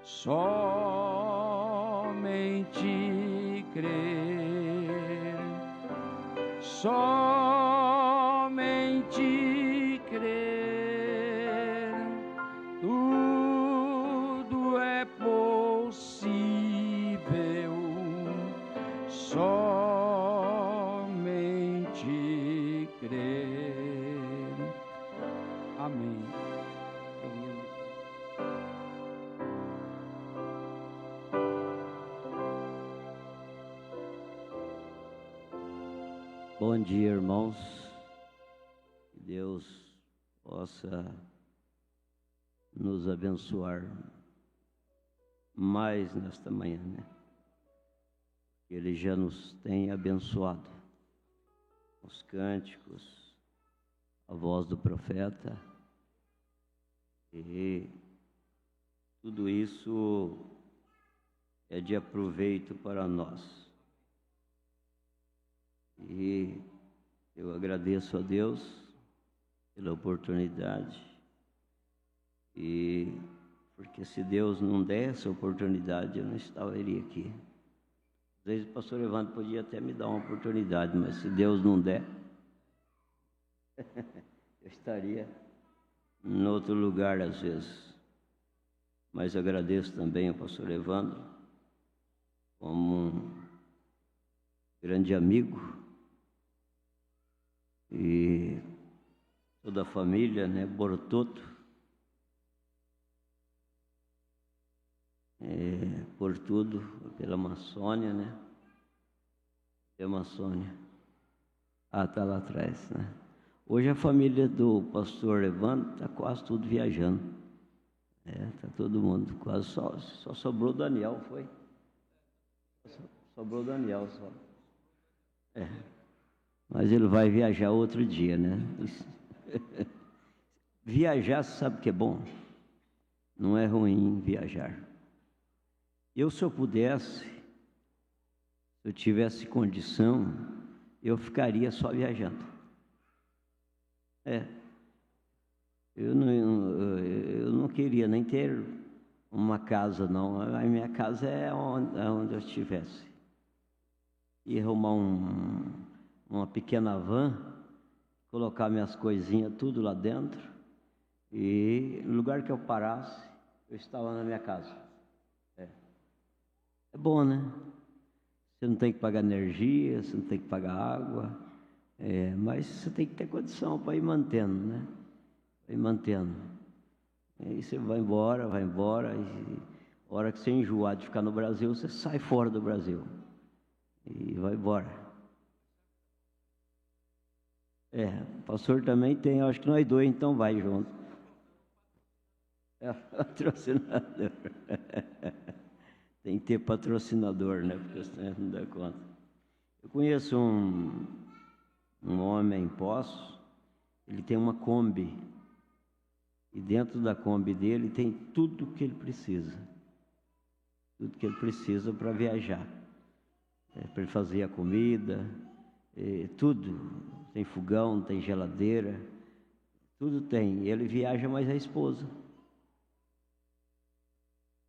somente crer, somente crer, tudo é possível, somente crer. Amém. Bom dia, irmãos. Que Deus possa nos abençoar mais nesta manhã, né? Que Ele já nos tem abençoado. Os cânticos, a voz do profeta, e tudo isso é de aproveito para nós. E eu agradeço a Deus pela oportunidade, e porque se Deus não desse essa oportunidade, eu não estaria aqui. Às vezes o pastor Evandro podia até me dar uma oportunidade, mas se Deus não der, eu estaria em outro lugar às vezes. Mas agradeço também ao pastor Evandro como um grande amigo, e toda a família, né, Bortoto, por tudo, pela Maçônia, né? É Maçônia. Ah, está lá atrás, né? Hoje a família do pastor Evandro está quase tudo viajando. Está todo mundo, quase só sobrou o Daniel, foi? Sobrou o Daniel só. Mas ele vai viajar outro dia, né? Viajar, você sabe que é bom? Não é ruim viajar. Se eu pudesse, se eu tivesse condição, eu ficaria só viajando. Eu não queria nem ter uma casa, não. A minha casa é onde eu estivesse. Ia arrumar uma pequena van, colocar minhas coisinhas tudo lá dentro, e no lugar que eu parasse, eu estava na minha casa. É bom, né? Você não tem que pagar energia, você não tem que pagar água, mas você tem que ter condição para ir mantendo, né? Ir mantendo. Aí você vai embora, e a hora que você enjoar de ficar no Brasil, você sai fora do Brasil e vai embora. O pastor também tem, acho que nós dois, então vai junto. Patrocinador. Tem que ter patrocinador, né? Porque senão não dá conta. Eu conheço um homem em Poços, ele tem uma Kombi, e dentro da Kombi dele tem tudo que ele precisa. Tudo que ele precisa para viajar. Para ele fazer a comida, tudo. Tem fogão, tem geladeira, tudo tem. Ele viaja mais a esposa.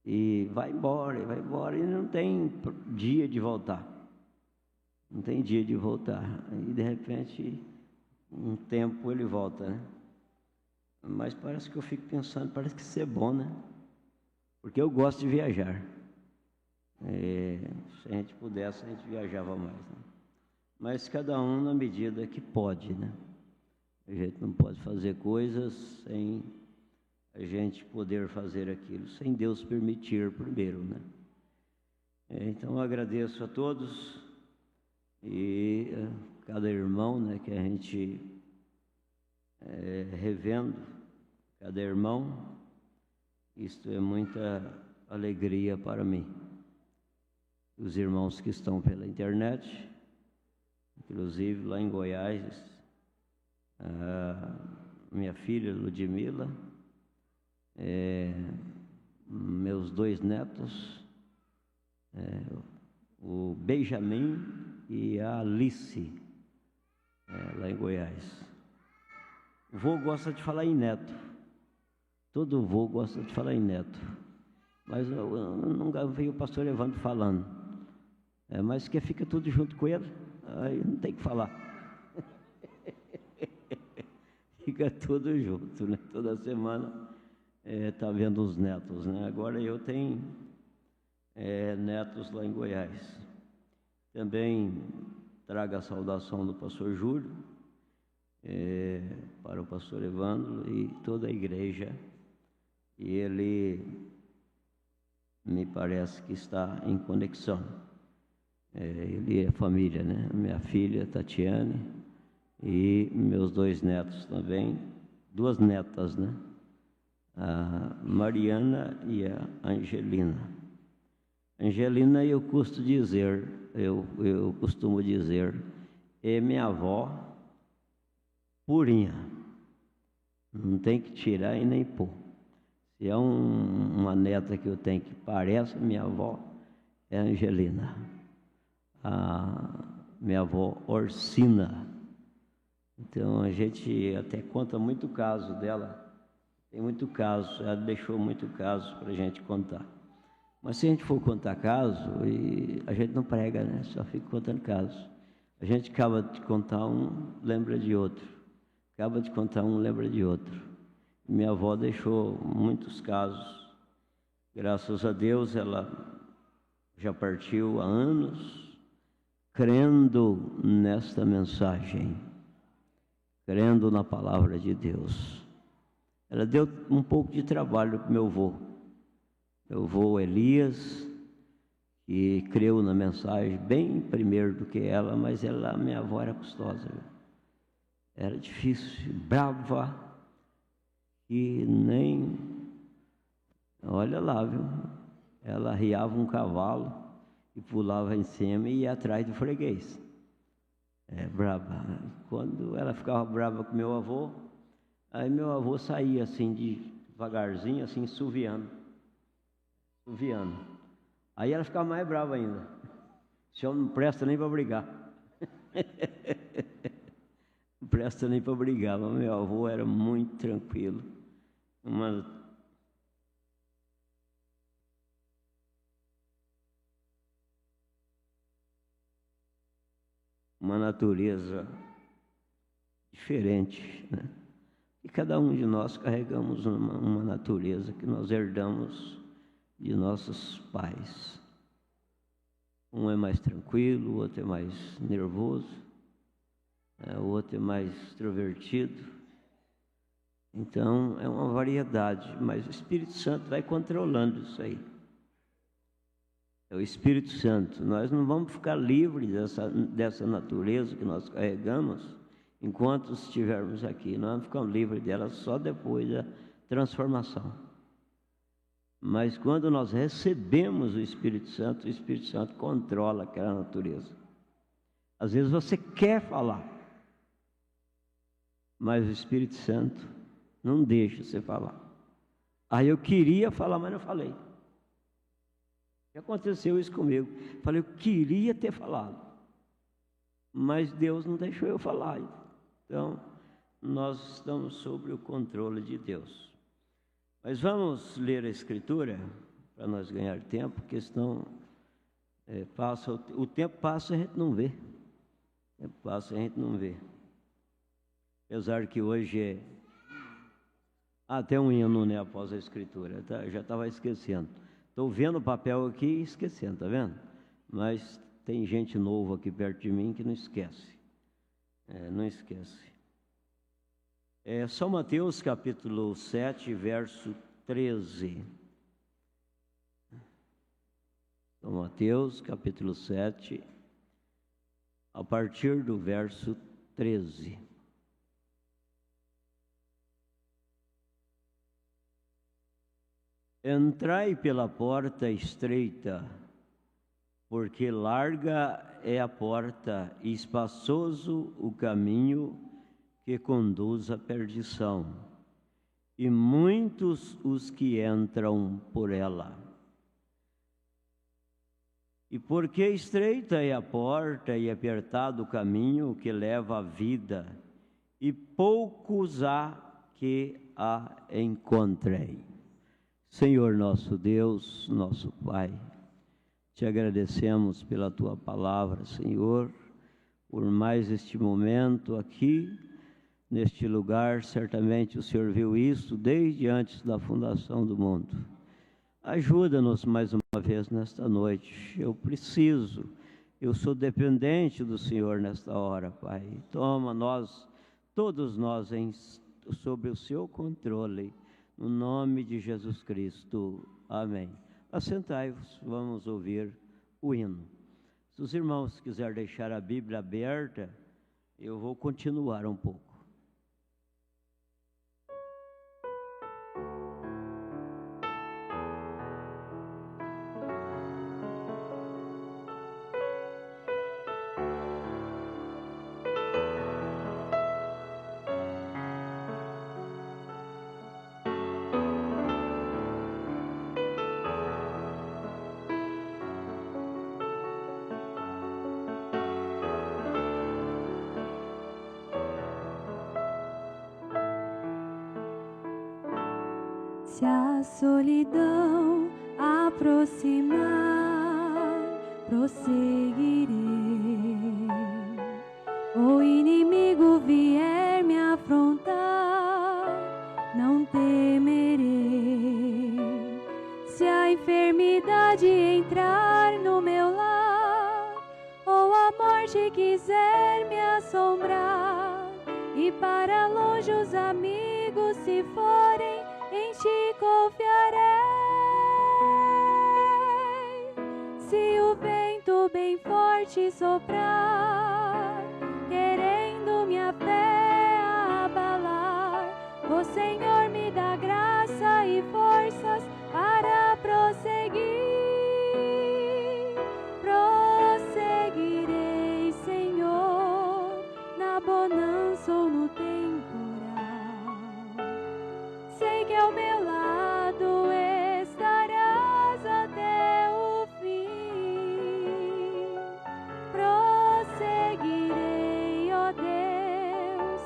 E vai embora, e não tem dia de voltar. Não tem dia de voltar. E de repente, um tempo ele volta, né? Mas parece que eu fico pensando, parece que isso é bom, né? Porque eu gosto de viajar. Se a gente pudesse, a gente viajava mais, né? Mas cada um na medida que pode, né? A gente não pode fazer coisas sem a gente poder fazer aquilo, sem Deus permitir primeiro, né? Então eu agradeço a todos, e cada irmão, né, que a gente revendo, cada irmão, isto é muita alegria para mim. Os irmãos que estão pela internet, inclusive lá em Goiás, minha filha Ludmila, meus dois netos, o Benjamin e a Alice, lá em Goiás. O vô gosta de falar em neto. Todo vô gosta de falar em neto. mas eu não vi o pastor Evandro falando. Mas que fica tudo junto com ele, aí não tem que falar. Fica tudo junto, né? Toda semana tá vendo os netos, né? Agora eu tenho netos lá em Goiás. Também trago a saudação do pastor Júlio para o pastor Evandro e toda a igreja. E ele me parece que está em conexão. Ele é família, né? Minha filha Tatiane e meus 2 netos também, 2 netas, né? A Mariana e a Angelina. Angelina, eu costumo dizer, é minha avó purinha, não tem que tirar e nem pôr. Se é uma neta que eu tenho que parece minha avó, é a Angelina. A minha avó Orsina. Então a gente até conta muito caso dela, tem muito caso, ela deixou muito caso para a gente contar. Mas se a gente for contar caso, a gente não prega, né? Só fica contando casos. A gente acaba de contar um, lembra de outro. Acaba de contar um, lembra de outro. Minha avó deixou muitos casos. Graças a Deus, ela já partiu há anos, crendo nesta mensagem, crendo na palavra de Deus. Ela deu um pouco de trabalho para meu avô Elias, que creu na mensagem bem primeiro do que ela, mas minha avó era custosa, era difícil, brava, e nem, olha lá, viu? Ela arriava um cavalo e pulava em cima e ia atrás do freguês. Brava. Quando ela ficava brava com meu avô, aí meu avô saía assim devagarzinho, assim, assoviando. Aí ela ficava mais brava ainda. Esse homem não presta nem para brigar. Não presta nem para brigar, mas meu avô era muito tranquilo. Uma natureza diferente, né? E cada um de nós carregamos uma natureza que nós herdamos de nossos pais. Um é mais tranquilo, o outro é mais nervoso, o outro é mais extrovertido. Então é uma variedade, mas o Espírito Santo vai controlando isso aí. É o Espírito Santo. Nós não vamos ficar livres dessa natureza que nós carregamos enquanto estivermos aqui. Nós vamos ficar livres dela só depois da transformação. Mas quando nós recebemos o Espírito Santo controla aquela natureza. Às vezes você quer falar, mas o Espírito Santo não deixa você falar. Aí eu queria falar, mas não falei. Aconteceu isso comigo. Falei, eu queria ter falado, mas Deus não deixou eu falar. Então, nós estamos sob o controle de Deus. Mas vamos ler a Escritura para nós ganhar tempo, porque senão o tempo passa e a gente não vê. O tempo passa e a gente não vê. Apesar que hoje tem um hino, né, após a Escritura. Já estava esquecendo. Estou vendo o papel aqui e esquecendo, está vendo? Mas tem gente nova aqui perto de mim que não esquece. Não esquece. São Mateus capítulo 7, verso 13. São Mateus capítulo 7, a partir do verso 13. Entrai pela porta estreita, porque larga é a porta e espaçoso o caminho que conduz à perdição, e muitos os que entram por ela. E porque estreita é a porta e apertado o caminho que leva à vida, e poucos há que a encontrem. Senhor nosso Deus, nosso Pai, te agradecemos pela tua palavra, Senhor, por mais este momento aqui, neste lugar. Certamente o Senhor viu isso desde antes da fundação do mundo. Ajuda-nos mais uma vez nesta noite. Eu sou dependente do Senhor nesta hora, Pai. Toma todos nós sob o seu controle, no nome de Jesus Cristo. Amém. Assentai-vos, vamos ouvir o hino. Se os irmãos quiserem deixar a Bíblia aberta, eu vou continuar um pouco. Se a solidão aproximar, prosseguirei. O inimigo vier me afrontar, não temerei. Se a enfermidade entrar no meu lar, ou a morte quiser me assombrar, e para longe os amigos se forem, em ti confiarei. Se o vento bem forte soprar, querendo minha fé abalar, o Senhor me dá graça e forças para prosseguir. Prosseguirei, Senhor, na bonança ou no temporal. Sei que ao meu lado estarás até o fim. Prosseguirei, ó Deus,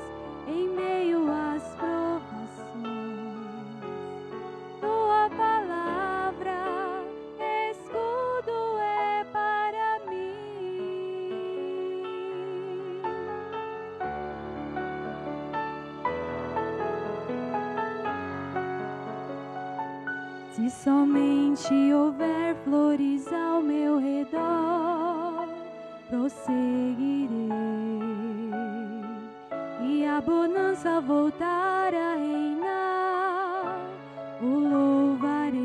em meio às provações. Tua palavra, escudo é para mim. Se somente houver flores ao meu redor, prosseguirei, e a bonança voltar a reinar, o louvarei.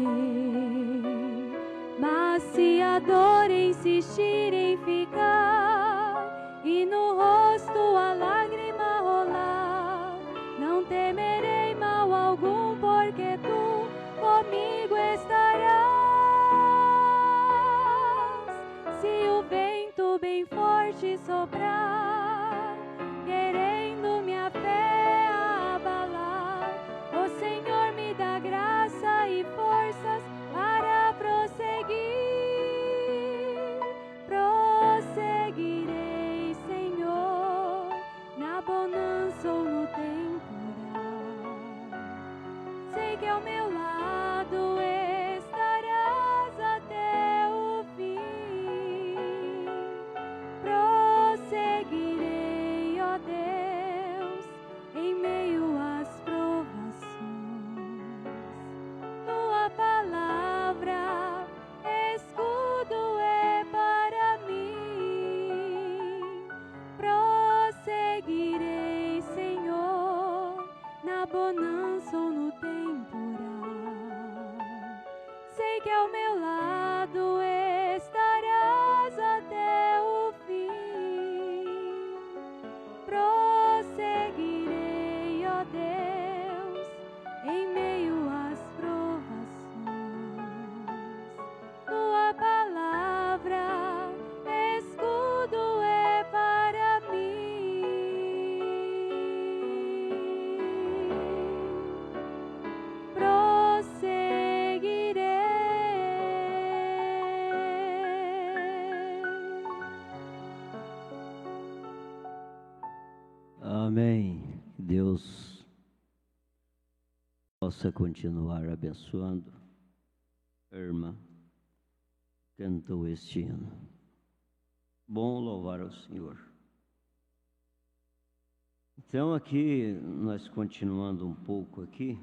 Mas se a dor insistir em ficar, e no rosto a lágrima rolar, não temerei mal algum, porque tu comigo estarás. Se o vento bem forte soprar, querendo minha fé abalar, o Senhor me dá graça e forças para prosseguir. Prosseguirei, Senhor, na bonança ou no temporal. Sei que ao meu lado estarás até o fim. Prosseguirei, ó Deus, em meio às provações. Tua palavra, escudo é para mim. Prosseguirei, Senhor, na bonança ou no temporal. Sei que ao meu lado estarás até o fim. Prosseguirei, ó Deus, em meio às provações. Tua palavra, escudo é para mim. Amém. Que Deus possa continuar abençoando a irmã cantou este hino. Bom louvar ao Senhor. Então aqui, nós continuando um pouco aqui,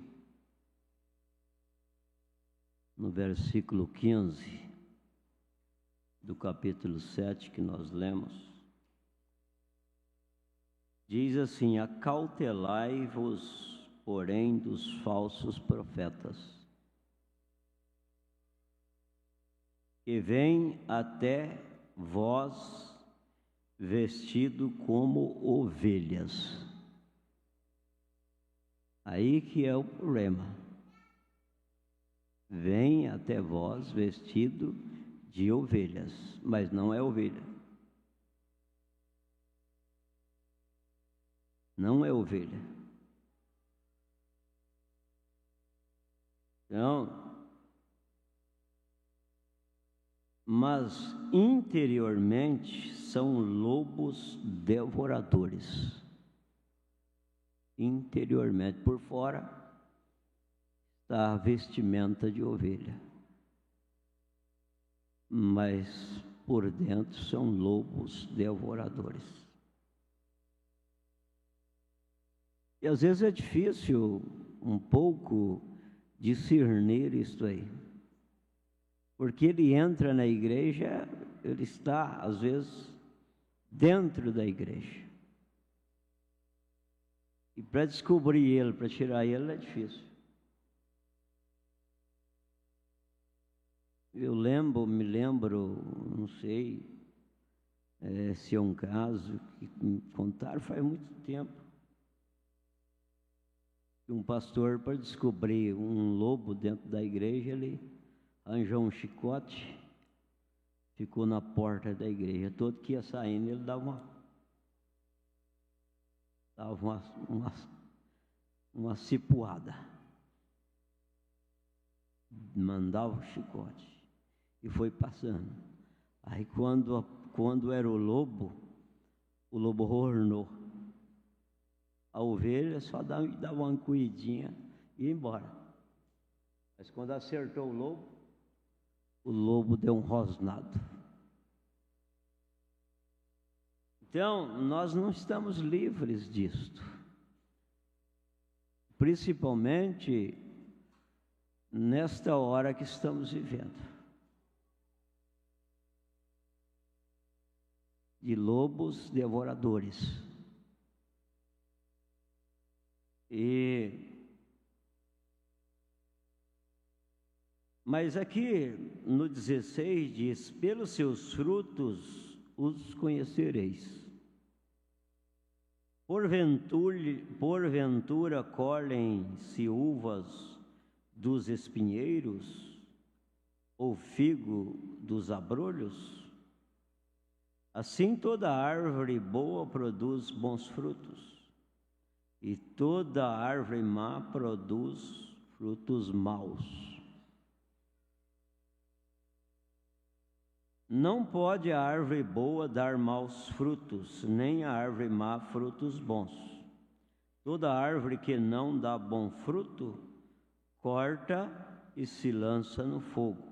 no versículo 15 do capítulo 7 que nós lemos, diz assim: acautelai-vos, porém, dos falsos profetas, que vêm até vós vestido como ovelhas. Aí que é o problema. Vem até vós vestido de ovelhas, mas não é ovelha. Não é ovelha. Então, mas interiormente são lobos devoradores. Interiormente, por fora, está a vestimenta de ovelha, mas por dentro são lobos devoradores. E às vezes é difícil um pouco discernir isto aí, porque ele entra na igreja, ele está às vezes dentro da igreja, e para descobrir ele, para tirar ele é difícil. Me lembro, não sei se é um caso que me contaram faz muito tempo, que um pastor, para descobrir um lobo dentro da igreja, ele arranjou um chicote, ficou na porta da igreja. Todo que ia saindo, ele dava uma cipuada, mandava o chicote e foi passando. Aí quando era o lobo ornou. A ovelha só dava uma corridinha e ia embora. Mas quando acertou o lobo deu um rosnado. Então, nós não estamos livres disto. Principalmente nesta hora que estamos vivendo. De lobos devoradores. Mas aqui no 16 diz: pelos seus frutos os conhecereis. Porventura colhem-se uvas dos espinheiros, ou figo dos abrolhos? Assim toda árvore boa produz bons frutos, e toda árvore má produz frutos maus. Não pode a árvore boa dar maus frutos, nem a árvore má frutos bons. Toda árvore que não dá bom fruto, corta e se lança no fogo.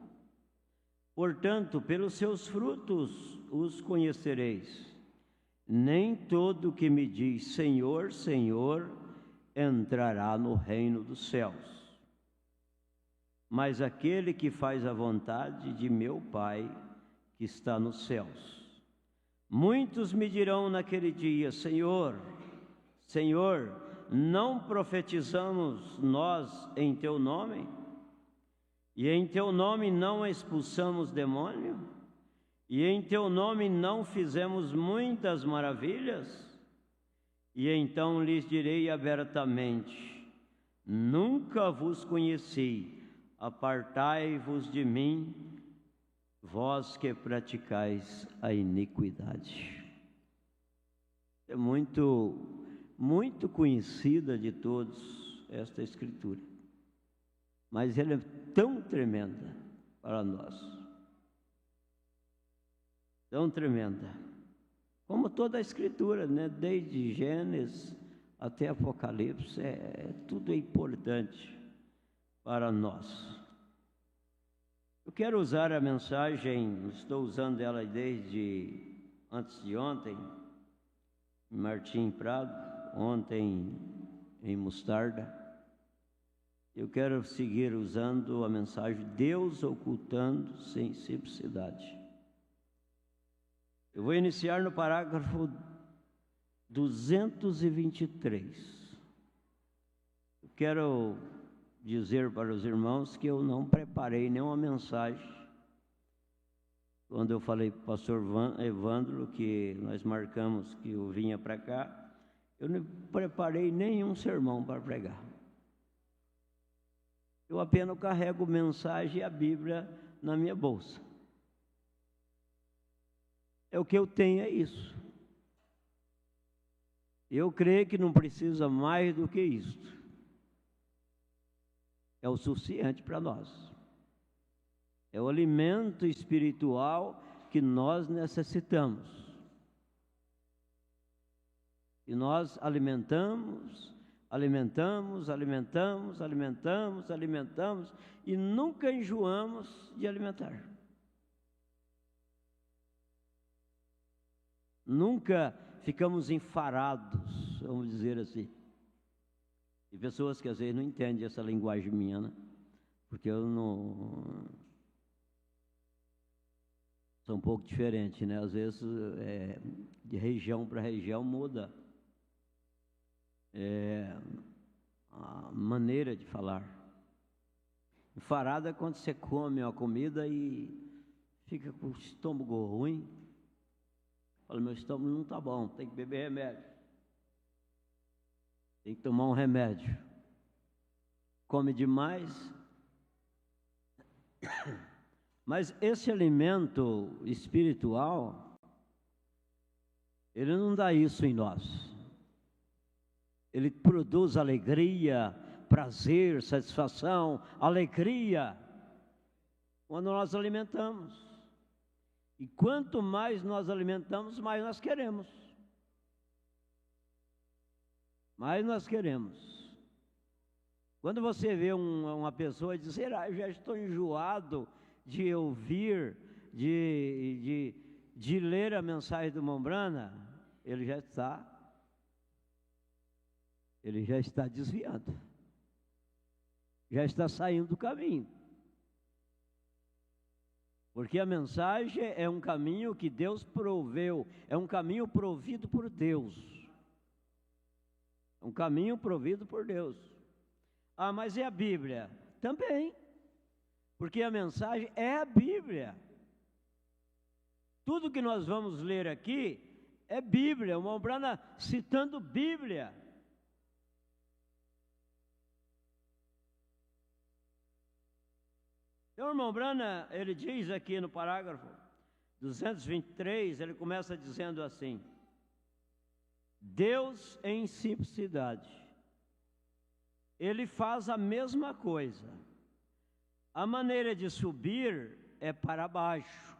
Portanto, pelos seus frutos os conhecereis. Nem todo que me diz Senhor, Senhor, entrará no reino dos céus, mas aquele que faz a vontade de meu Pai que está nos céus. Muitos me dirão naquele dia: Senhor, Senhor, não profetizamos nós em teu nome? E em teu nome não expulsamos demônio? E em teu nome não fizemos muitas maravilhas? E então lhes direi abertamente: nunca vos conheci, apartai-vos de mim, vós que praticais a iniquidade. É muito conhecida de todos esta escritura, mas ela é tão tremenda para nós, tão tremenda, como toda a escritura, né? Desde Gênesis até Apocalipse, tudo é importante para nós. quero usar a mensagem, estou usando ela desde antes de ontem, em Martim Prado, ontem em Mostarda. Eu quero seguir usando a mensagem Deus ocultando sem simplicidade. Eu vou iniciar no parágrafo 223. Eu quero dizer para os irmãos que eu não preparei nenhuma mensagem. Quando eu falei para o pastor Evandro que nós marcamos que eu vinha para cá, eu não preparei nenhum sermão para pregar. Eu apenas carrego mensagem e a Bíblia na minha bolsa. É o que eu tenho, é isso. Eu creio que não precisa mais do que isto. É o suficiente para nós. É o alimento espiritual que nós necessitamos. E nós alimentamos e nunca enjoamos de alimentar. Nunca ficamos enfarados, vamos dizer assim. E pessoas que às vezes não entendem essa linguagem minha, né? Porque eu não... Sou um pouco diferente, né? Às vezes, de região para região muda a maneira de falar. Enfarado é quando você come uma comida e fica com o estômago ruim. Fala, meu estômago não está bom, tem que beber remédio. Tem que tomar um remédio. Come demais. Mas esse alimento espiritual, ele não dá isso em nós. Ele produz alegria, prazer, satisfação, alegria, quando nós alimentamos. E quanto mais nós alimentamos, mais nós queremos. Mais nós queremos. Quando você vê uma pessoa dizer, eu já estou enjoado de ouvir, de ler a mensagem do Mombrana, ele já está desviando, já está saindo do caminho. Porque a mensagem é um caminho que Deus proveu, é um caminho provido por Deus. É um caminho provido por Deus. Ah, mas e a Bíblia? Também. Porque a mensagem é a Bíblia. Tudo que nós vamos ler aqui é Bíblia, o Mombrana citando Bíblia. Então, o irmão Brana, ele diz aqui no parágrafo 223, ele começa dizendo assim: Deus em simplicidade, Ele faz a mesma coisa. A maneira de subir é para baixo.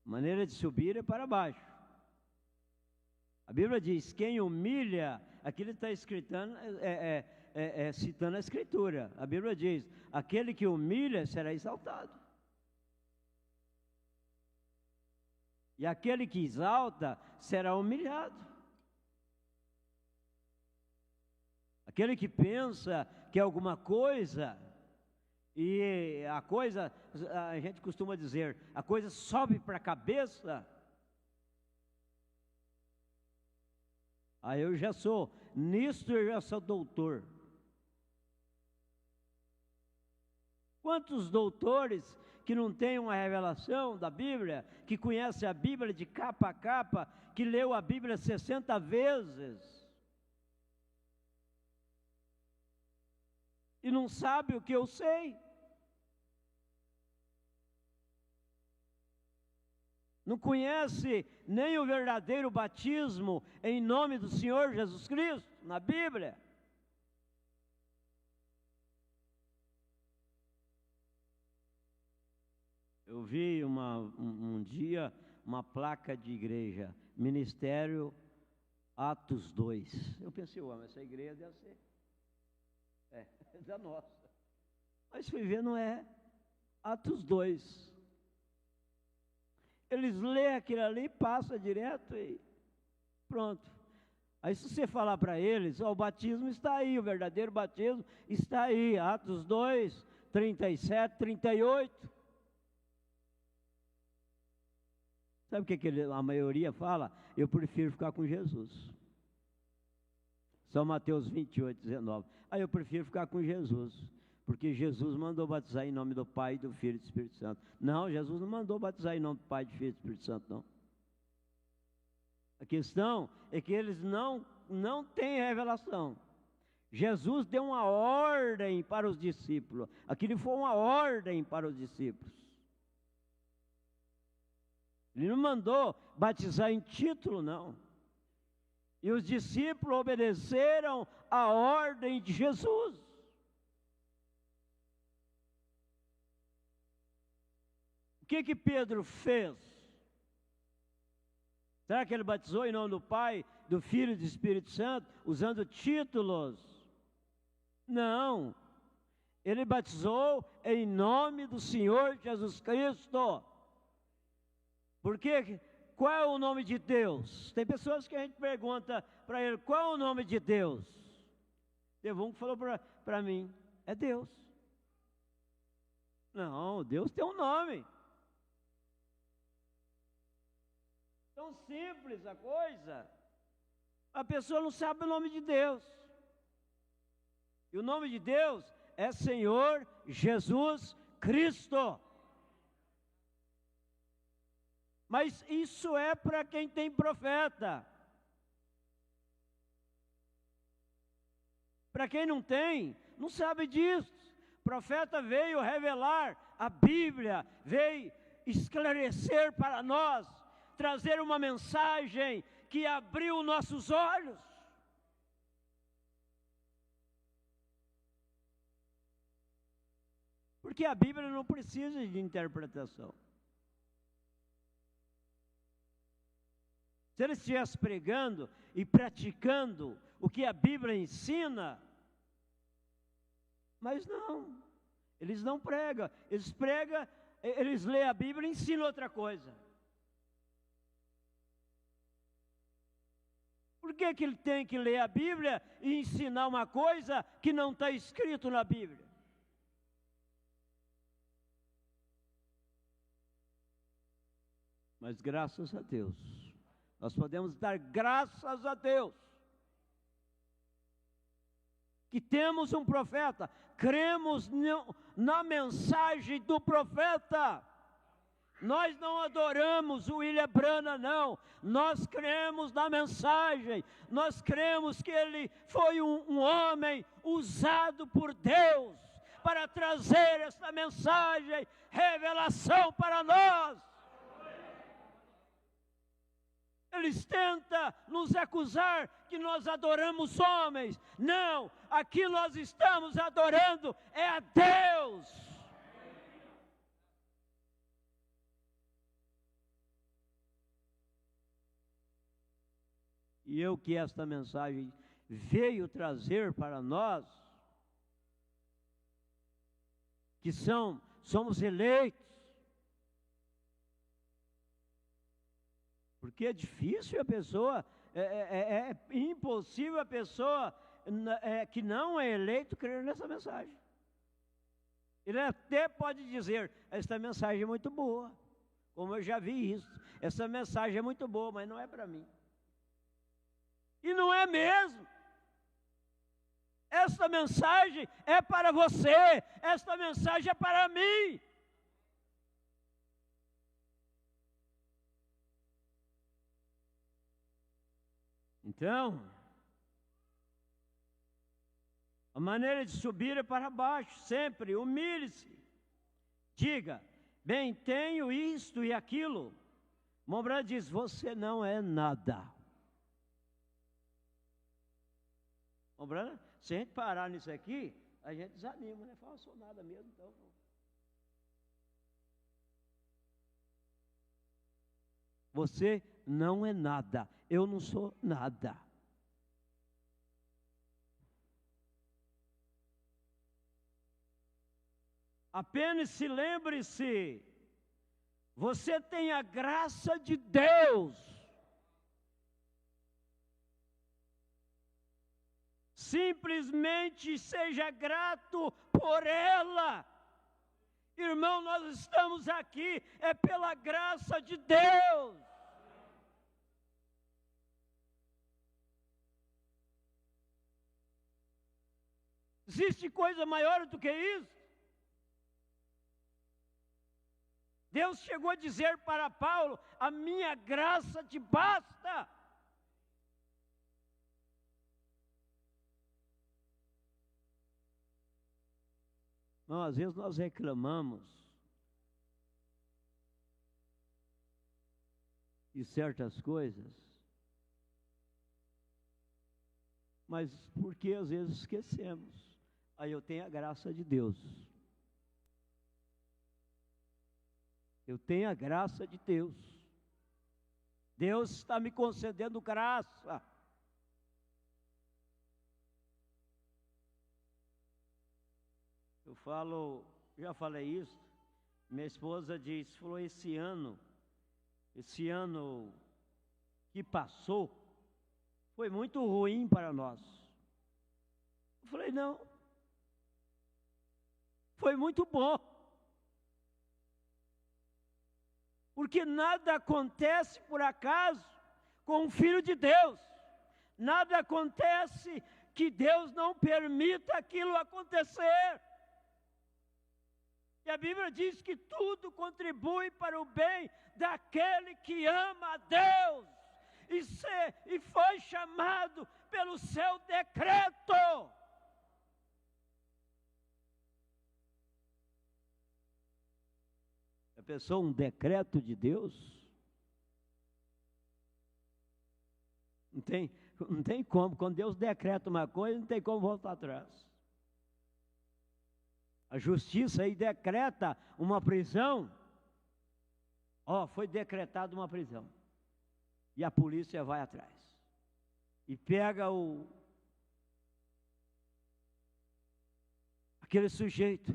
A maneira de subir é para baixo. A Bíblia diz, quem humilha, aqui ele está citando a Escritura. A Bíblia diz, aquele que humilha será exaltado. E aquele que exalta será humilhado. Aquele que pensa que é alguma coisa, e a coisa, a gente costuma dizer, a coisa sobe para a cabeça, aí nisto eu já sou doutor. Quantos doutores que não têm uma revelação da Bíblia, que conhecem a Bíblia de capa a capa, que leu a Bíblia 60 vezes, e não sabe o que eu sei? Não conhece nem o verdadeiro batismo em nome do Senhor Jesus Cristo, na Bíblia? Eu vi um dia uma placa de igreja, Ministério Atos 2. Eu pensei, mas essa igreja deve ser da nossa. Mas fui ver, não é. Atos 2. Eles lêem aquilo ali, passa direto e pronto. Aí se você falar para eles, o batismo está aí, o verdadeiro batismo está aí. Atos 2, 37, 38. Sabe o que a maioria fala? Eu prefiro ficar com Jesus. São Mateus 28, 19. Aí eu prefiro ficar com Jesus, porque Jesus mandou batizar em nome do Pai, do Filho e do Espírito Santo. Não, Jesus não mandou batizar em nome do Pai, do Filho e do Espírito Santo, não. A questão é que eles não têm revelação. Jesus deu uma ordem para os discípulos. Aquilo foi uma ordem para os discípulos. Ele não mandou batizar em título, não. E os discípulos obedeceram a ordem de Jesus. O que Pedro fez? Será que ele batizou em nome do Pai, do Filho e do Espírito Santo, usando títulos? Não. Ele batizou em nome do Senhor Jesus Cristo. Porque qual é o nome de Deus? Tem pessoas que a gente pergunta para ele, qual é o nome de Deus? Teve um que falou para mim, é Deus. Não, Deus tem um nome. Tão simples a coisa. A pessoa não sabe o nome de Deus. E o nome de Deus é Senhor Jesus Cristo. Mas isso é para quem tem profeta. Para quem não tem, não sabe disso. O profeta veio revelar a Bíblia, veio esclarecer para nós, trazer uma mensagem que abriu nossos olhos. Porque a Bíblia não precisa de interpretação. Se ele estivesse pregando e praticando o que a Bíblia ensina, mas não, eles não pregam, eles lêem a Bíblia e ensinam outra coisa. Por que ele tem que ler a Bíblia e ensinar uma coisa que não está escrito na Bíblia? Mas graças a Deus, nós podemos dar graças a Deus que temos um profeta, cremos na mensagem do profeta. Nós não adoramos o William Branham, não. Nós cremos na mensagem. Nós cremos que ele foi um homem usado por Deus para trazer essa mensagem, revelação para nós. Eles tentam nos acusar que nós adoramos homens. Não, aqui nós estamos adorando é a Deus. E o que esta mensagem veio trazer para nós, que somos eleitos, porque é difícil a pessoa, é impossível a pessoa que não é eleito crer nessa mensagem. Ele até pode dizer, esta mensagem é muito boa, como eu já vi isso, essa mensagem é muito boa, mas não é para mim. E não é mesmo. Esta mensagem é para você, esta mensagem é para mim. Então, a maneira de subir é para baixo, sempre, humilhe-se. Diga, bem, tenho isto e aquilo. Mombra diz, você não é nada. Mombra, se a gente parar nisso aqui, a gente desanima, né? Fala, eu sou nada mesmo, então. Você não é nada, eu não sou nada. Apenas se lembre-se, você tem a graça de Deus. Simplesmente seja grato por ela. Irmão, nós estamos aqui, é pela graça de Deus. Existe coisa maior do que isso? Deus chegou a dizer para Paulo: a minha graça te basta. Não, às vezes nós reclamamos de certas coisas, mas porque às vezes esquecemos. Aí eu tenho a graça de Deus. Eu tenho a graça de Deus. Deus está me concedendo graça. Eu falo, já falei isso, minha esposa falou, esse ano que passou, foi muito ruim para nós. Eu falei, não, foi muito bom. Porque nada acontece por acaso com o Filho de Deus. Nada acontece que Deus não permita aquilo acontecer. E a Bíblia diz que tudo contribui para o bem daquele que ama a Deus e foi chamado pelo seu decreto. A pessoa, um decreto de Deus? Não tem como. Quando Deus decreta uma coisa, não tem como voltar atrás. A justiça aí decreta uma prisão. Foi decretada uma prisão. E a polícia vai atrás. E pega aquele sujeito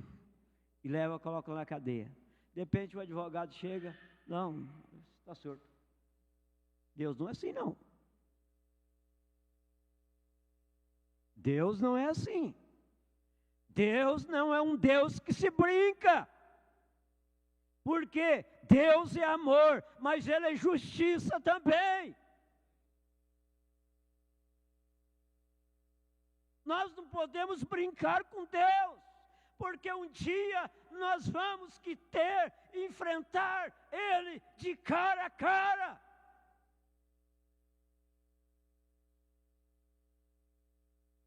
e coloca na cadeia. De repente o advogado chega, não, está surdo. Deus não é assim, não. Deus não é assim. Deus não é um Deus que se brinca. Porque Deus é amor, mas Ele é justiça também. Nós não podemos brincar com Deus, porque um dia nós vamos enfrentar Ele de cara a cara.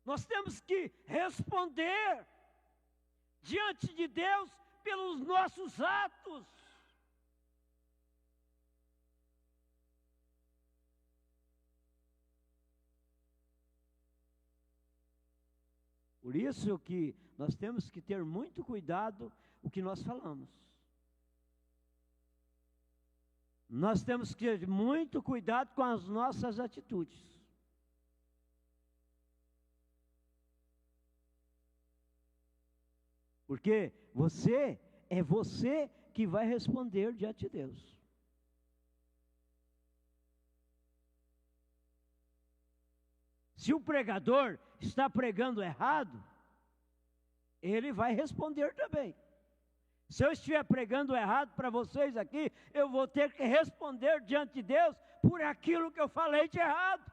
Nós temos que responder diante de Deus pelos nossos atos. Por isso que nós temos que ter muito cuidado o que nós falamos. Nós temos que ter muito cuidado com as nossas atitudes. Porque é você que vai responder diante de Deus. Se o pregador está pregando errado, ele vai responder também. Se eu estiver pregando errado para vocês aqui, eu vou ter que responder diante de Deus por aquilo que eu falei de errado.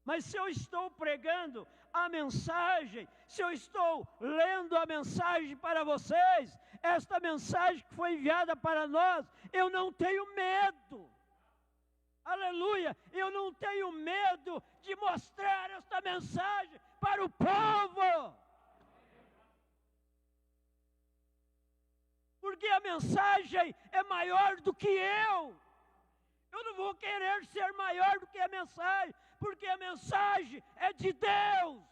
Mas se eu estou pregando a mensagem, se eu estou lendo a mensagem para vocês, esta mensagem que foi enviada para nós, eu não tenho medo. Aleluia! Eu não tenho medo de mostrar esta mensagem para o povo. Porque a mensagem é maior do que eu. Eu não vou querer ser maior do que a mensagem, porque a mensagem é de Deus.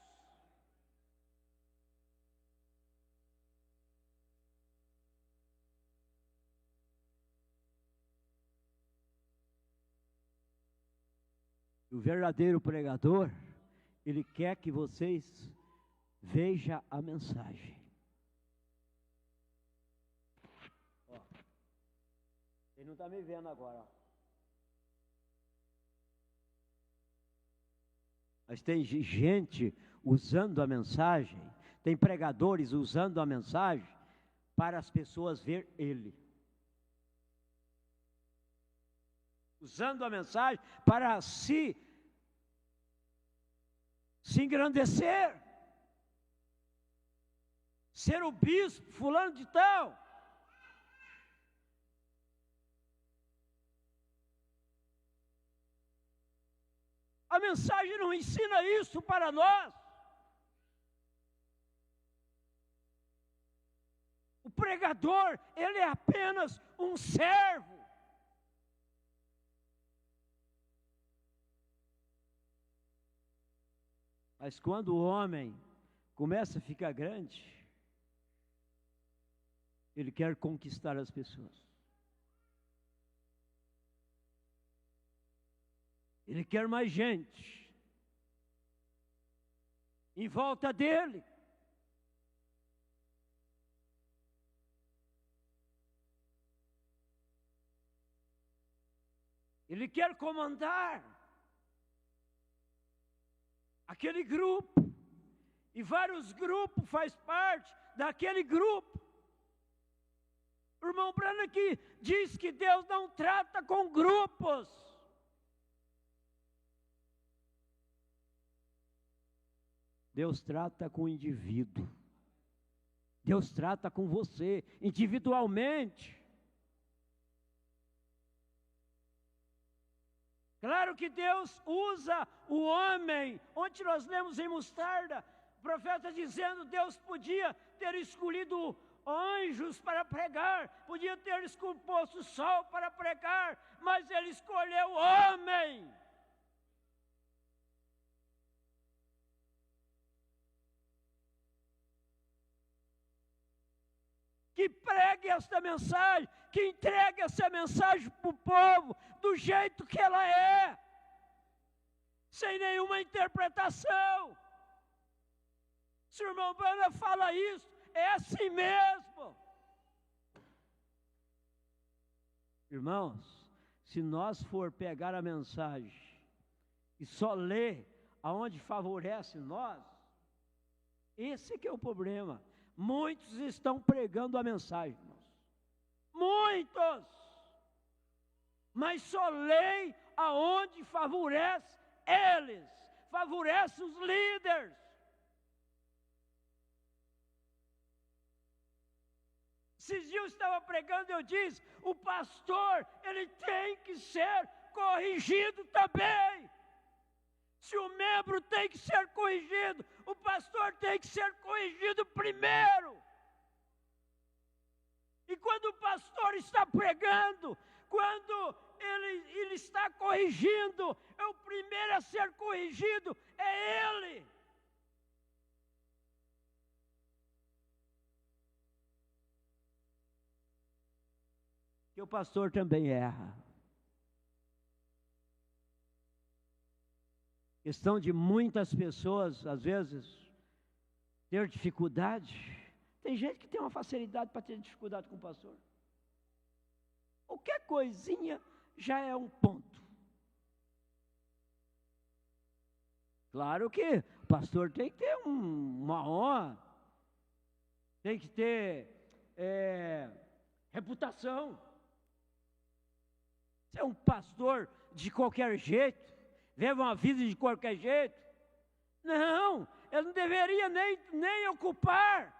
O verdadeiro pregador, ele quer que vocês vejam a mensagem. Ó, ele não está me vendo agora, ó. Mas tem gente usando a mensagem, tem pregadores usando a mensagem para as pessoas ver ele. Usando a mensagem para se engrandecer. Ser o bispo, fulano de tal. A mensagem não ensina isso para nós. O pregador, ele é apenas um servo. Mas quando o homem começa a ficar grande, ele quer conquistar as pessoas. Ele quer mais gente em volta dele. Ele quer comandar aquele grupo, e vários grupos faz parte daquele grupo. O irmão Branham aqui diz que Deus não trata com grupos. Deus trata com o indivíduo. Deus trata com você individualmente. Claro que Deus usa o homem. Ontem nós lemos em Mostarda, o profeta dizendo que Deus podia ter escolhido anjos para pregar, podia ter posto o sol para pregar, mas Ele escolheu o homem. Que pregue esta mensagem, que entregue essa mensagem para o povo, do jeito que ela é, sem nenhuma interpretação. Se o irmão Branham fala isso, é assim mesmo. Irmãos, se nós for pegar a mensagem e só ler aonde favorece nós, esse que é o problema. Muitos estão pregando a mensagem, irmãos. Muitos! Mas só leem aonde favorece eles, favorece os líderes. Esses dias eu estava pregando e eu disse, o pastor, ele tem que ser corrigido também. Se o membro tem que ser corrigido, o pastor tem que ser corrigido primeiro. E quando o pastor está pregando, quando ele está corrigindo, o primeiro a ser corrigido é ele. Que o pastor também erra. Questão de muitas pessoas, às vezes, ter dificuldade. Tem gente que tem uma facilidade para ter dificuldade com o pastor. Qualquer coisinha já é um ponto. Claro que o pastor tem que ter uma honra, tem que ter reputação. Se é um pastor de qualquer jeito, vive uma vida de qualquer jeito, não, ele não deveria nem ocupar.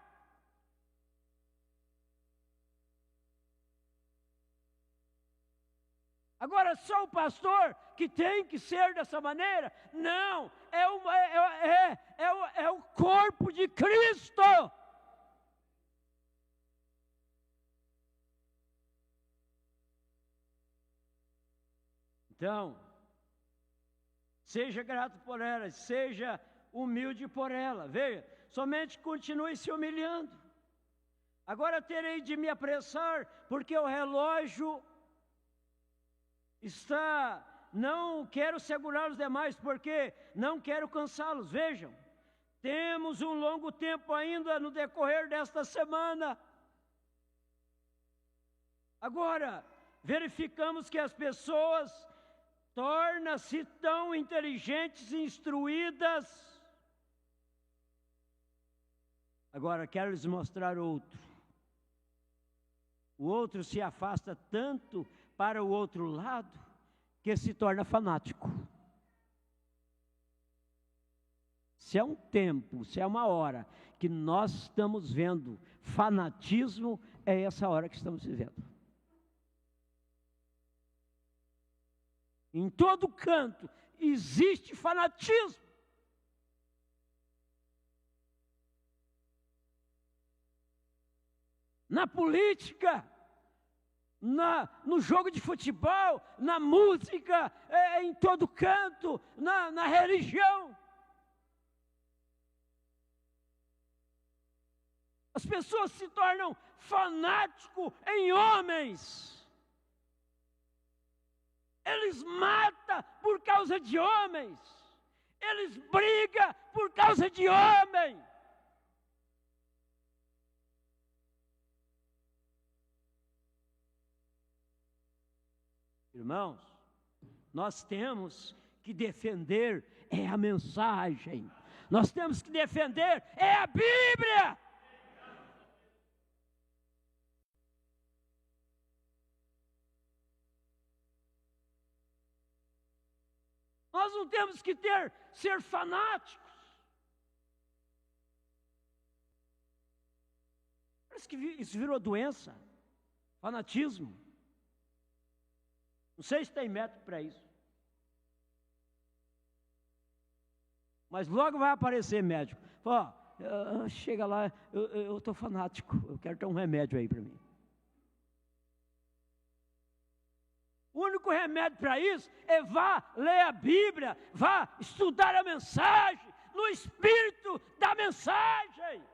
Agora, só o pastor que tem que ser dessa maneira? Não, é o corpo de Cristo. Então, seja grato por ela, seja humilde por ela. Veja, somente continue se humilhando. Agora terei de me apressar, porque o relógio está não quero segurar os demais, porque não quero cansá-los. Vejam, temos um longo tempo ainda no decorrer desta semana. Agora, verificamos que as pessoas tornam-se tão inteligentes e instruídas. Agora, quero lhes mostrar outro. O outro se afasta tanto para o outro lado, que se torna fanático. Se é um tempo, se é uma hora que nós estamos vendo fanatismo, é essa hora que estamos vivendo. Em todo canto existe fanatismo. Na política, no jogo de futebol, na música, em todo canto, na religião. As pessoas se tornam fanáticos em homens. Eles matam por causa de homens. Eles brigam por causa de homens. Irmãos, nós temos que defender a mensagem. Nós temos que defender a Bíblia. Nós não temos que ser fanáticos. Parece que isso virou doença, fanatismo. Não sei se tem método para isso. Mas logo vai aparecer médico. Fala, chega lá, eu estou fanático, eu quero ter um remédio aí para mim. O único remédio para isso é vá ler a Bíblia, vá estudar a mensagem, no espírito da mensagem.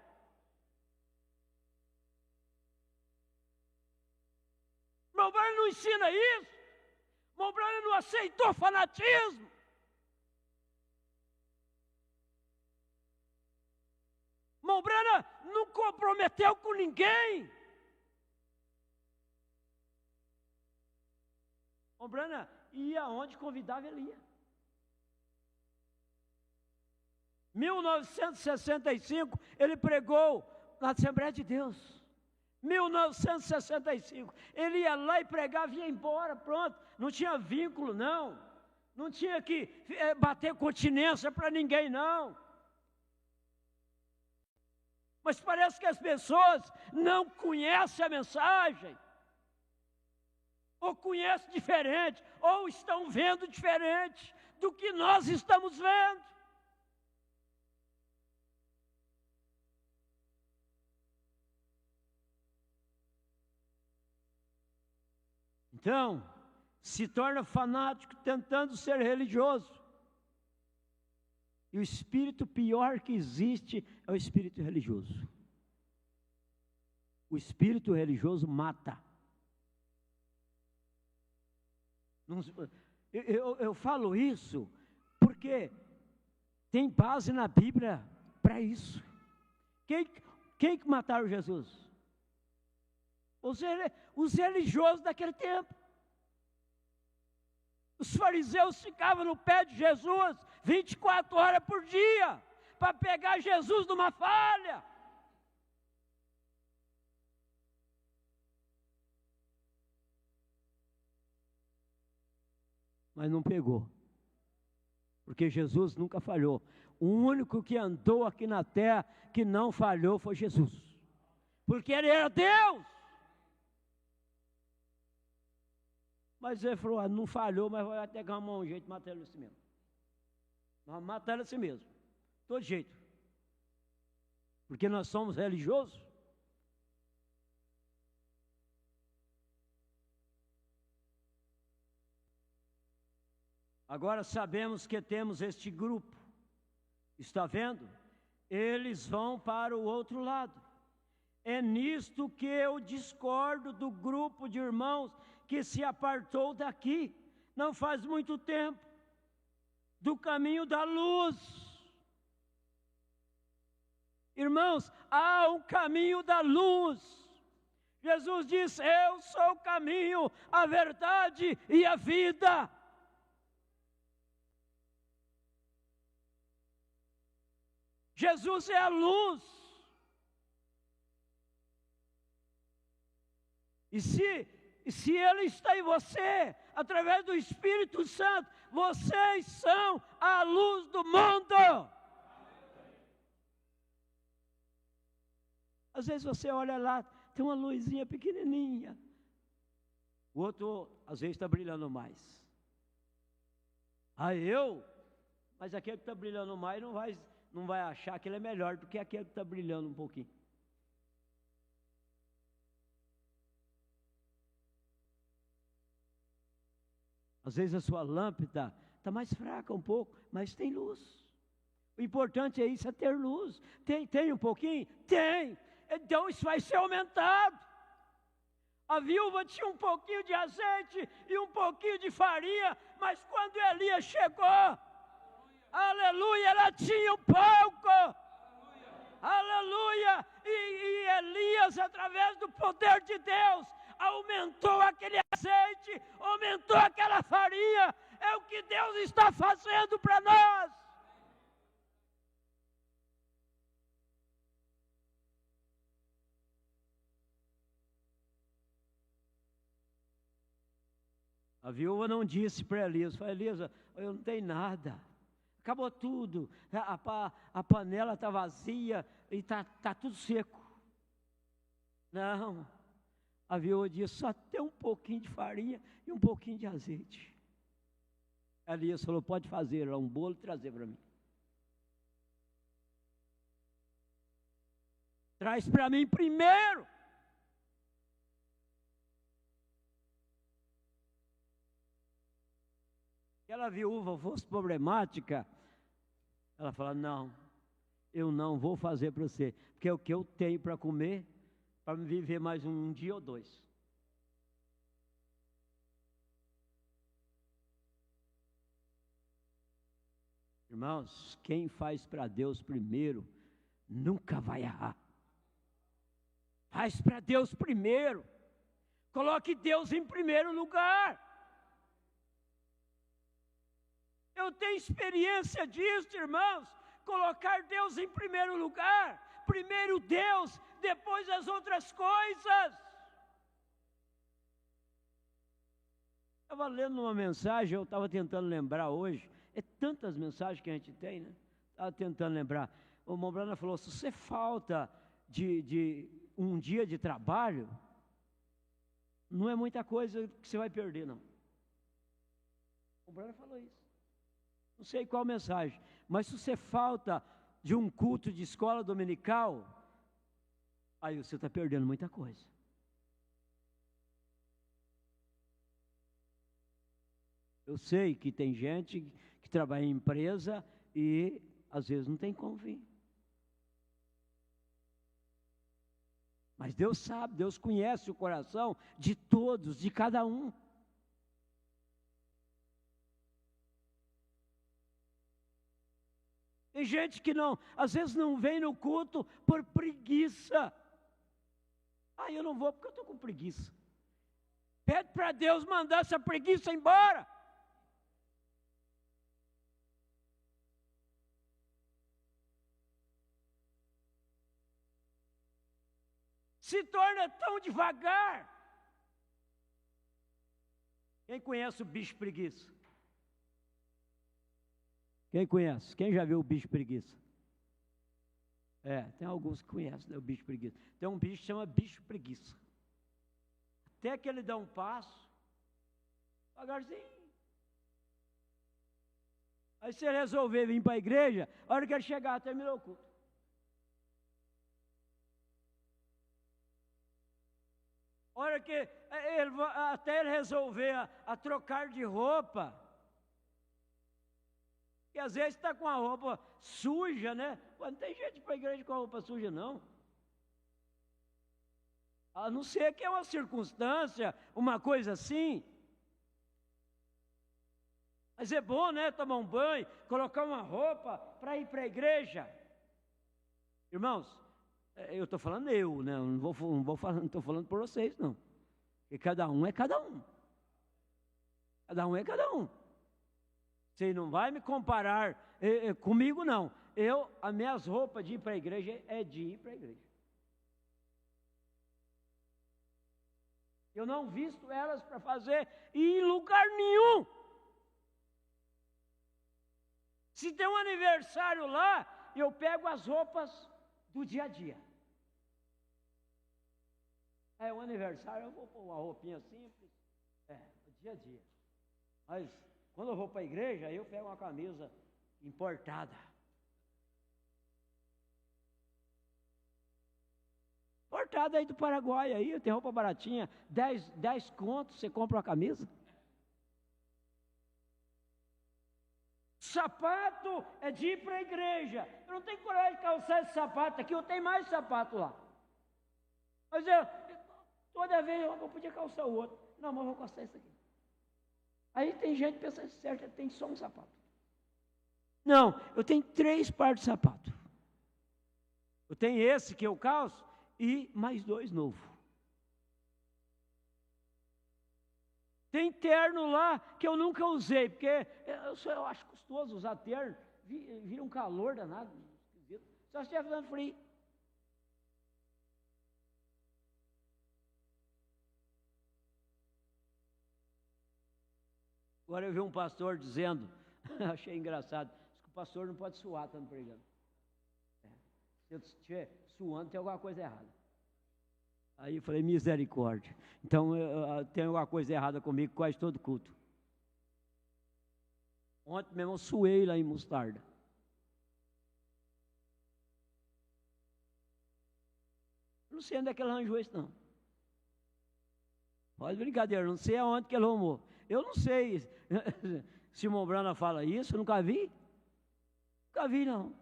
Meu Branham não ensina isso. Meu Branham não aceitou fanatismo. Meu Branham não comprometeu com ninguém. Meu Branham ia onde convidava, ele ia. 1965, ele pregou na Assembleia de Deus. 1965, ele ia lá e pregava e ia embora, pronto. Não tinha vínculo, não. Não tinha que bater continência para ninguém, não. Mas parece que as pessoas não conhecem a mensagem. Ou conhecem diferente, ou estão vendo diferente do que nós estamos vendo. Então, se torna fanático tentando ser religioso. E o espírito pior que existe é o espírito religioso. O espírito religioso mata. Eu falo isso porque tem base na Bíblia para isso. Quem que mataram Jesus? Os religiosos daquele tempo. Os fariseus ficavam no pé de Jesus 24 horas por dia para pegar Jesus numa falha. Mas não pegou, porque Jesus nunca falhou. O único que andou aqui na terra que não falhou foi Jesus, porque Ele era Deus. Mas ele falou, não falhou, mas vai pegar um jeito de matar ele assim mesmo. Nós vamos matar ele assim mesmo, todo jeito. Porque nós somos religiosos. Agora sabemos que temos este grupo. Está vendo? Eles vão para o outro lado. É nisto que eu discordo do grupo de irmãos que se apartou daqui. não faz muito tempo, do caminho da luz. Irmãos, há um caminho da luz. Jesus diz: eu sou o caminho, a verdade e a vida. Jesus é a luz. E se Ele está em você, através do Espírito Santo, vocês são a luz do mundo. Às vezes você olha lá, tem uma luzinha pequenininha. O outro, às vezes, está brilhando mais. Mas aquele que está brilhando mais não vai achar que ele é melhor do que aquele que está brilhando um pouquinho. Às vezes a sua lâmpada está mais fraca um pouco, mas tem luz. O importante é isso, é ter luz. Tem um pouquinho? Tem. Então isso vai ser aumentado. A viúva tinha um pouquinho de azeite e um pouquinho de farinha, mas quando Elias chegou, aleluia, ela tinha um pouco. Aleluia. E Elias, através do poder de Deus, aumentou aquele azeite, aumentou aquela farinha. É o que Deus está fazendo para nós. A viúva não disse para Elias, falou: Elias, eu não tenho nada, acabou tudo, a panela está vazia e está tudo seco. Não, a viúva disse: só tem um pouquinho de farinha e um pouquinho de azeite. Elias falou: pode fazer lá um bolo e trazer para mim. Traz para mim primeiro. Aquela viúva fosse problemática, ela fala: não, eu não vou fazer para você, porque é o que eu tenho para comer, para me viver mais um dia ou dois. Irmãos, quem faz para Deus primeiro, nunca vai errar. Faz para Deus primeiro, coloque Deus em primeiro lugar. Eu tenho experiência disso, irmãos. Colocar Deus em primeiro lugar. Primeiro Deus, depois as outras coisas. Estava lendo uma mensagem, eu estava tentando lembrar hoje. É tantas mensagens que a gente tem, né? Estava tentando lembrar. O Mombrana falou: se você falta de um dia de trabalho, não é muita coisa que você vai perder, não. O Mombrana falou isso. Não sei qual mensagem, mas se você falta de um culto de escola dominical, aí você está perdendo muita coisa. Eu sei que tem gente que trabalha em empresa e às vezes não tem como vir. Mas Deus sabe, Deus conhece o coração de todos, de cada um. Tem gente que às vezes não vem no culto por preguiça. Eu não vou porque eu estou com preguiça. Pede para Deus mandar essa preguiça embora. Se torna tão devagar. Quem conhece o bicho preguiça? Quem conhece? Quem já viu o bicho preguiça? Tem alguns que conhecem, né, o bicho preguiça. Tem um bicho que chama bicho preguiça. Até que ele dá um passo, devagarzinho. Aí se ele resolver vir para a igreja, a hora que ele chegar, terminou o culto. A hora que até ele resolver a trocar de roupa, e às vezes está com a roupa suja, né? Não tem gente para a igreja com a roupa suja, não. A não ser que é uma circunstância, uma coisa assim. Mas é bom, né? Tomar um banho, colocar uma roupa para ir para a igreja. Irmãos, eu estou falando né? Não estou falando por vocês, não. Porque cada um é cada um. Cada um é cada um. Você não vai me comparar comigo, não. As minhas roupas de ir para a igreja é de ir para a igreja. Eu não visto elas para fazer em lugar nenhum. Se tem um aniversário lá, eu pego as roupas do dia a dia. Um aniversário, eu vou pôr uma roupinha simples, do dia a dia. Mas quando eu vou para a igreja, eu pego uma camisa importada. Importada aí do Paraguai, aí tem roupa baratinha, 10 contos, você compra uma camisa. Sapato é de ir para a igreja. Eu não tenho coragem de calçar esse sapato aqui, eu tenho mais sapato lá. Mas toda vez eu podia calçar o outro. Não, mas eu vou calçar esse aqui. Aí tem gente que pensa, certo, tem só um sapato. Não, eu tenho 3 pares de sapato. Eu tenho esse que eu calço e mais 2 novos. Tem terno lá que eu nunca usei, porque eu acho custoso usar terno, vira um calor danado, esquisito. Só se estiver fazendo frio. Agora eu vi um pastor dizendo, achei engraçado, que o pastor não pode suar estando pregando. Se eu estiver suando, tem alguma coisa errada. Aí eu falei, misericórdia. Então tem alguma coisa errada comigo quase todo culto. Ontem mesmo eu suei lá em Mostarda. Não sei onde é que ele arranjou isso, não. Pode brincadeira, não sei aonde que ele arrumou. Eu não sei se Mombrana fala isso, eu nunca vi. Nunca vi, não.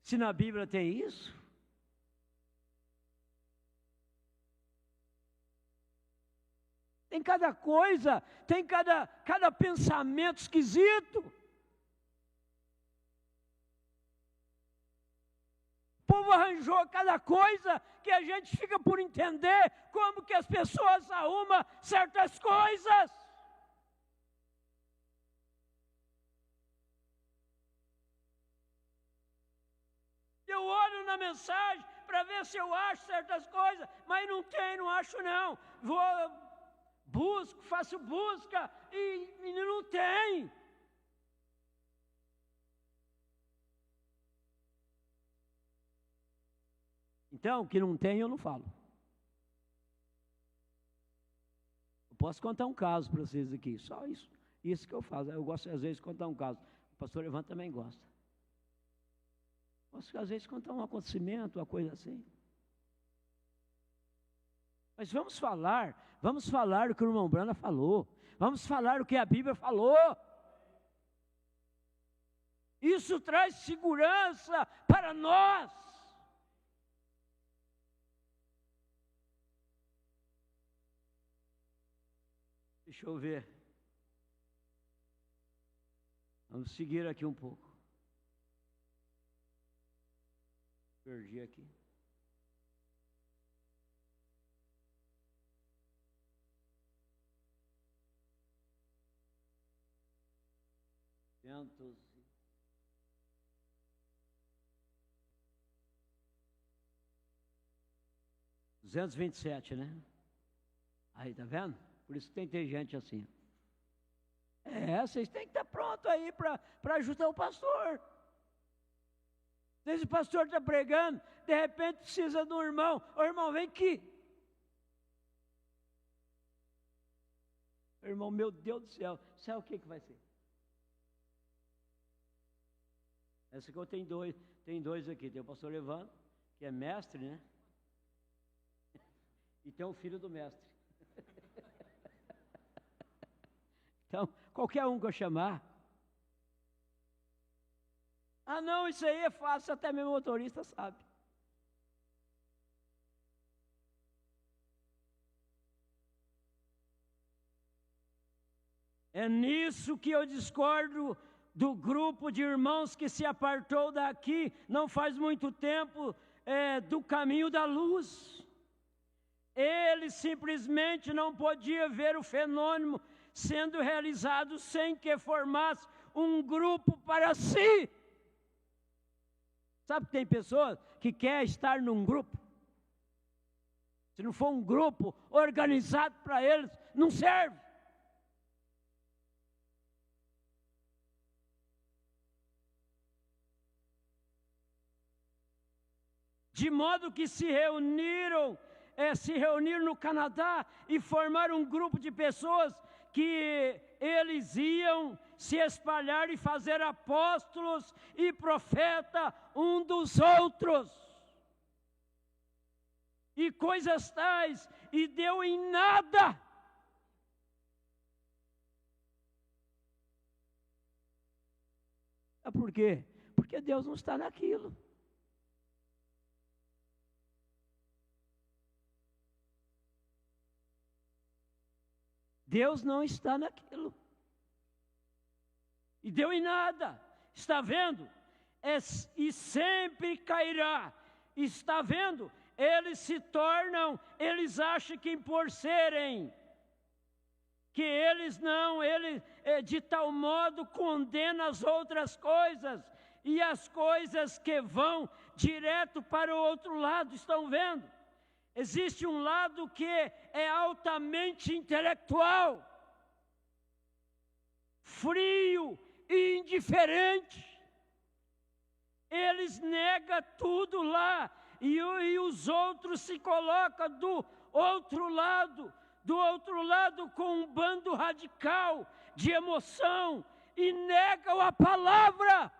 Se na Bíblia tem isso. Tem cada coisa, tem cada pensamento esquisito. O povo arranjou cada coisa que a gente fica por entender como que as pessoas arrumam certas coisas. Eu olho na mensagem para ver se eu acho certas coisas, mas não acho não. Busco, faço busca e não tem. Então, o que não tem eu não falo. Eu posso contar um caso para vocês aqui, só isso que eu faço. Eu gosto às vezes de contar um caso. O pastor Evandro também gosta. Posso às vezes contar um acontecimento, uma coisa assim. Mas vamos falar o que o irmão Brana falou, vamos falar o que a Bíblia falou. Isso traz segurança para nós. Deixa eu ver. Vamos seguir aqui um pouco. Perdi aqui. $227, né? Aí, tá vendo? Por isso que tem gente assim. Vocês têm que estar prontos aí para ajudar o pastor. Às vezes o pastor está pregando, de repente precisa de um irmão. Ô irmão, vem aqui. Irmão, meu Deus do céu, sabe o que vai ser? Essa que eu tenho dois aqui. Tem o pastor Evandro, que é mestre, né? E tem o filho do mestre. Então, qualquer um que eu chamar. Ah, não, isso aí é fácil, até mesmo o motorista sabe. É nisso que eu discordo do grupo de irmãos que se apartou daqui, não faz muito tempo, do caminho da luz. Ele simplesmente não podia ver o fenômeno sendo realizado sem que formasse um grupo para si. Sabe que tem pessoas que querem estar num grupo? Se não for um grupo organizado para eles, não serve. De modo que se reuniram no Canadá e formaram um grupo de pessoas que eles iam se espalhar e fazer apóstolos e profeta um dos outros. E coisas tais, e deu em nada. Por quê? Porque Deus não está naquilo. Deus não está naquilo. E deu em nada. Está vendo? E sempre cairá. Está vendo? Eles se tornam, eles acham que por serem, que eles não, ele de tal modo condena as outras coisas, e as coisas que vão direto para o outro lado, estão vendo? Existe um lado que é altamente intelectual, frio e indiferente. Eles negam tudo lá, e os outros se colocam do outro lado com um bando radical de emoção, e negam a palavra.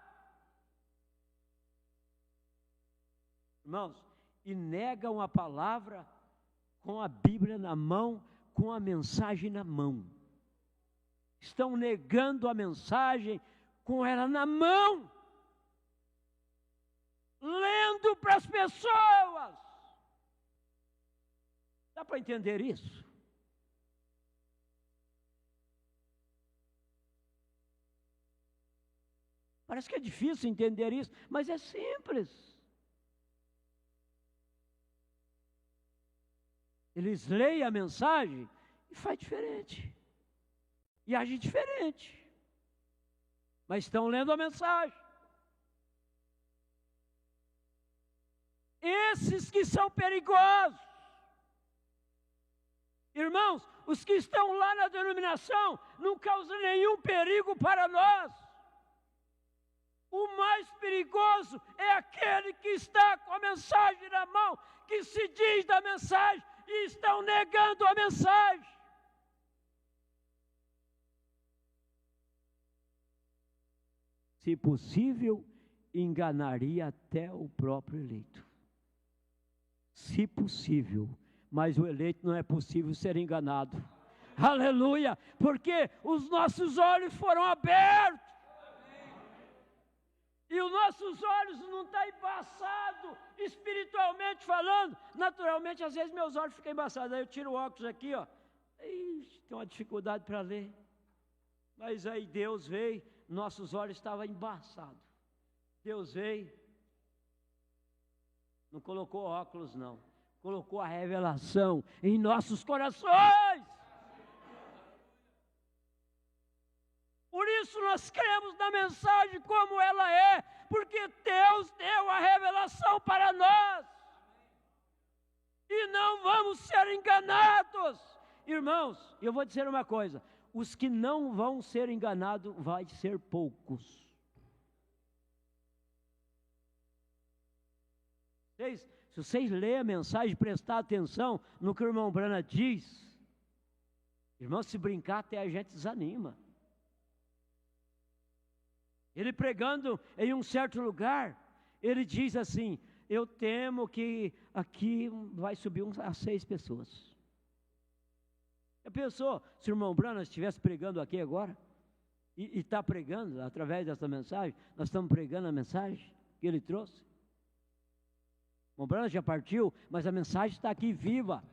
Irmãos, e negam a palavra com a Bíblia na mão, com a mensagem na mão. Estão negando a mensagem com ela na mão, lendo para as pessoas. Dá para entender isso? Parece que é difícil entender isso, mas é simples. Eles leem a mensagem e faz diferente. E agem diferente. Mas estão lendo a mensagem. Esses que são perigosos. Irmãos, os que estão lá na denominação não causam nenhum perigo para nós. O mais perigoso é aquele que está com a mensagem na mão, que se diz da mensagem e estão negando a mensagem. Se possível, enganaria até o próprio eleito. Se possível, mas o eleito não é possível ser enganado. Aleluia! Porque os nossos olhos foram abertos. E os nossos olhos não estão embaçados, espiritualmente falando. Naturalmente, às vezes meus olhos ficam embaçados. Aí eu tiro o óculos aqui, ó. Ixi, tem uma dificuldade para ler. Mas aí Deus veio, nossos olhos estavam embaçados. Deus veio, não colocou óculos não. Colocou a revelação em nossos corações. Por isso nós cremos na mensagem como ela é, porque Deus deu a revelação para nós. E não vamos ser enganados. Irmãos, eu vou dizer uma coisa, os que não vão ser enganados vai ser poucos. Se vocês lerem a mensagem, prestar atenção no que o irmão Brana diz, irmão, se brincar até a gente desanima. Ele pregando em um certo lugar, ele diz assim, eu temo que aqui vai subir a 6 pessoas. Já pensou, se o irmão Brana estivesse pregando aqui agora, e está pregando através dessa mensagem, nós estamos pregando a mensagem que ele trouxe. O irmão Brana já partiu, mas a mensagem está aqui viva.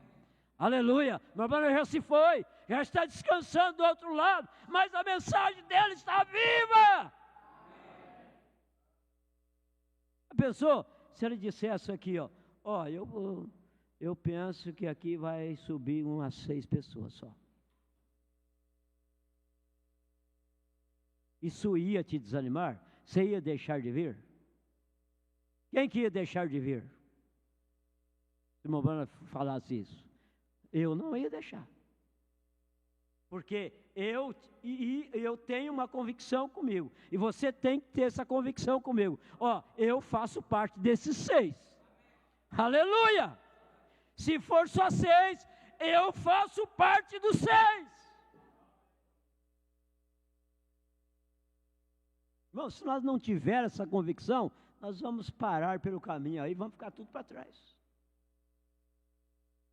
Aleluia, o irmão Brana já se foi, já está descansando do outro lado, mas a mensagem dele está viva. Pensou? Se ele dissesse aqui, ó, eu penso que aqui vai subir umas 6 pessoas só. Isso ia te desanimar? Você ia deixar de vir? Quem que ia deixar de vir? Se o irmão falasse isso, eu não ia deixar. Porque eu tenho uma convicção comigo. E você tem que ter essa convicção comigo. Eu faço parte desses 6. Aleluia! Se for só 6, eu faço parte dos 6. Irmão, se nós não tivermos essa convicção, nós vamos parar pelo caminho aí, vamos ficar tudo para trás.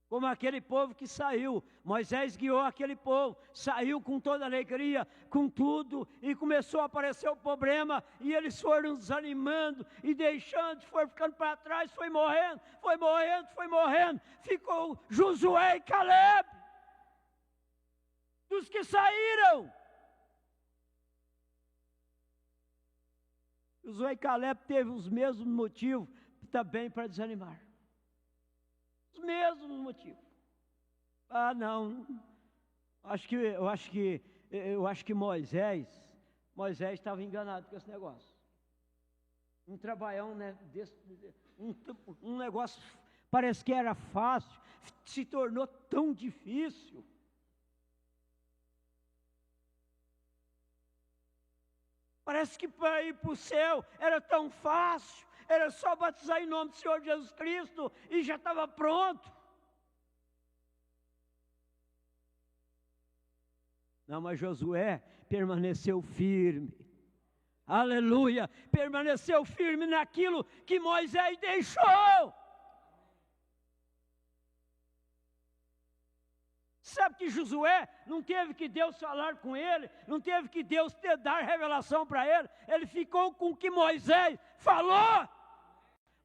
Como aquele povo que saiu, Moisés guiou aquele povo, saiu com toda alegria, com tudo, e começou a aparecer o problema, e eles foram desanimando, e deixando, foram ficando para trás, foi morrendo, ficou Josué e Caleb, dos que saíram. Josué e Caleb teve os mesmos motivos também para desanimar. Os mesmos motivos. Não. Eu acho que Moisés estava enganado com esse negócio. Um trabalhão, né? Um negócio parece que era fácil, se tornou tão difícil. Parece que para ir para o céu era tão fácil, era só batizar em nome do Senhor Jesus Cristo e já estava pronto. Não, mas Josué permaneceu firme. Aleluia! Permaneceu firme naquilo que Moisés deixou. Sabe que Josué não teve que Deus falar com ele, não teve que Deus dar revelação para ele, ele ficou com o que Moisés falou.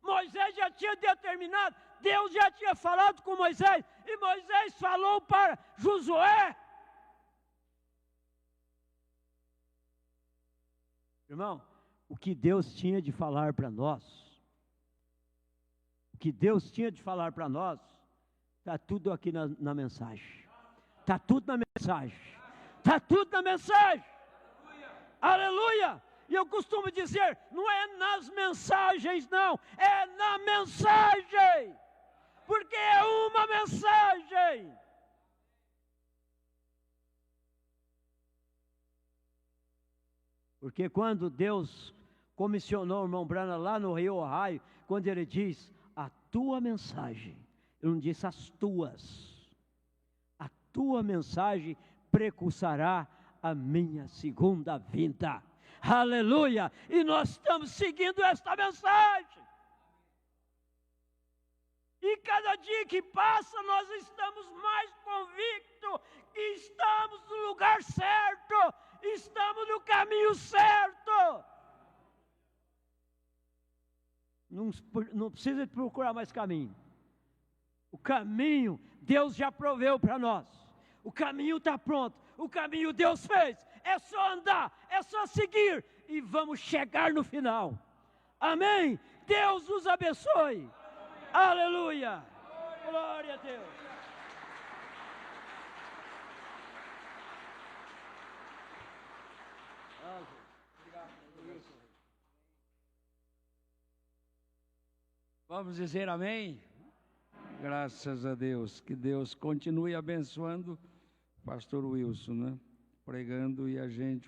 Moisés já tinha determinado, Deus já tinha falado com Moisés, e Moisés falou para Josué. Irmão, o que Deus tinha de falar para nós, está tudo aqui na mensagem. Está tudo na mensagem. Está tudo na mensagem. Aleluia! E eu costumo dizer, não é nas mensagens não, é na mensagem. Porque é uma mensagem. Porque quando Deus comissionou o irmão Branham lá no Rio Ohio, quando ele diz, a tua mensagem, ele não disse as tuas. A tua mensagem precursará a minha segunda vinda. Aleluia! E nós estamos seguindo esta mensagem. E cada dia que passa, nós estamos mais convictos que estamos no lugar certo, estamos no caminho certo. Não precisa procurar mais caminho. O caminho Deus já proveu para nós. O caminho está pronto. O caminho Deus fez. É só andar, é só seguir e vamos chegar no final. Amém? Deus nos abençoe. Aleluia. Glória a Deus. Vamos dizer amém? Graças a Deus. Que Deus continue abençoando o pastor Wilson, né? Pregando e a gente